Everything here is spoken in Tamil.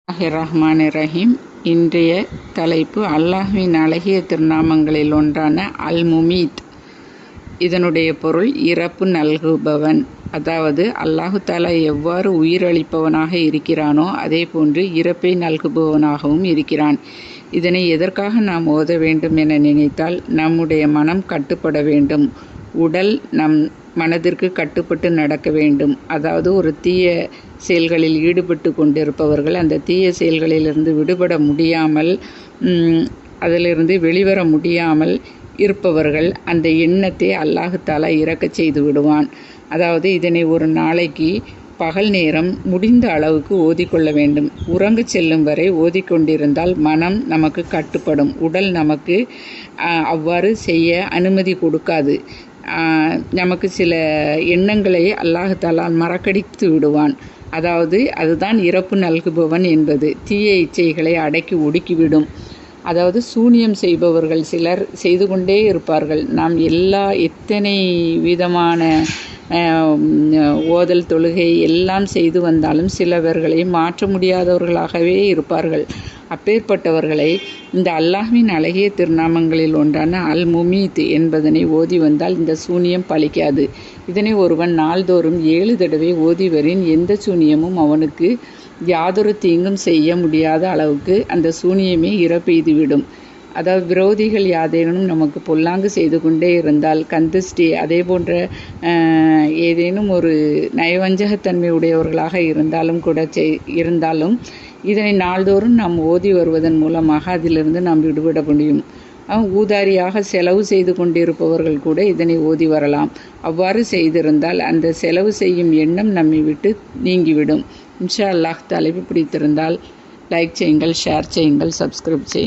ரஹீம். இன்றைய தலைப்பு அல்லாஹ்வின் அழகிய திருநாமங்களில் ஒன்றான அல் முமீத். இதனுடைய பொருள் இறப்பு நல்குபவன். அதாவது அல்லாஹு தாலா எவ்வாறு உயிரளிப்பவனாக இருக்கிறானோ அதே போன்று இறப்பை நல்குபவனாகவும் இருக்கிறான். இதனை எதற்காக நாம் ஓத வேண்டும் என நினைத்தால், நம்முடைய மனம் கட்டுப்பட வேண்டும், உடல் நம் மனதிற்கு கட்டுப்பட்டு நடக்க வேண்டும். அதாவது ஒரு தீய செயல்களில் ஈடுபட்டு கொண்டிருப்பவர்கள் அந்த தீய செயல்களிலிருந்து விடுபட முடியாமல், அதிலிருந்து வெளிவர முடியாமல் இருப்பவர்கள் அந்த எண்ணத்தை அல்லாஹு தாலா இறக்கச் செய்து விடுவான். அதாவது இதனை ஒரு நாளைக்கு பகல் நேரம் முடிந்த அளவுக்கு ஓதிக்கொள்ள வேண்டும். உறங்கச் செல்லும் வரை ஓதிக்கொண்டிருந்தால் மனம் நமக்கு கட்டுப்படும், உடல் நமக்கு அவ்வாறு செய்ய அனுமதி கொடுக்காது. நமக்கு சில எண்ணங்களை அல்லாஹு தாலா மறக்கடித்து விடுவான். அதாவது அதுதான் இறப்பு நல்குபவன் என்பது. தீய இச்சைகளை அடக்கி ஒடுக்கிவிடும். அதாவது சூனியம் செய்பவர்கள் சிலர் செய்து கொண்டே இருப்பார்கள். நாம் எத்தனை விதமான ஓதல் தொழுகை எல்லாம் செய்து வந்தாலும் சிலவர்களை மாற்ற முடியாதவர்களாகவே இருப்பார்கள். அப்பேற்பட்டவர்களை இந்த அல்லாஹ்வின் அழகிய திருநாமங்களில் ஒன்றான அல் முமீத் என்பதனை ஓதி வந்தால் இந்த சூனியம் பலிக்காது. இதனை ஒருவன் நாள்தோறும் 7 தடவை ஓதி வரின் எந்த சூனியமும் அவனுக்கு யாதொரு தீங்கும் செய்ய முடியாத அளவுக்கு அந்த சூனியமே இறப்பெய்துவிடும். அதாவது விரோதிகள் யாதேனும் நமக்கு பொல்லாங்கு செய்து கொண்டே இருந்தால், கந்திஷ்டி அதே போன்ற ஏதேனும் ஒரு நயவஞ்சகத்தன்மை உடையவர்களாக இருந்தாலும் இதனை நாள்தோறும் நாம் ஓதி வருவதன் மூலமாக அதிலிருந்து நாம் விடுபட முடியும். ஊதாரியாக செலவு செய்து கொண்டிருப்பவர்கள் கூட இதனை ஓதி வரலாம். அவ்வாறு செய்திருந்தால் அந்த செலவு செய்யும் எண்ணம் நம்மை விட்டு நீங்கிவிடும். இன்ஷா அல்லாஹ். தலைப்பு பிடித்திருந்தால் லைக் செய்யுங்கள், ஷேர் செய்யுங்கள், சப்ஸ்கிரைப் செய்யுங்கள்.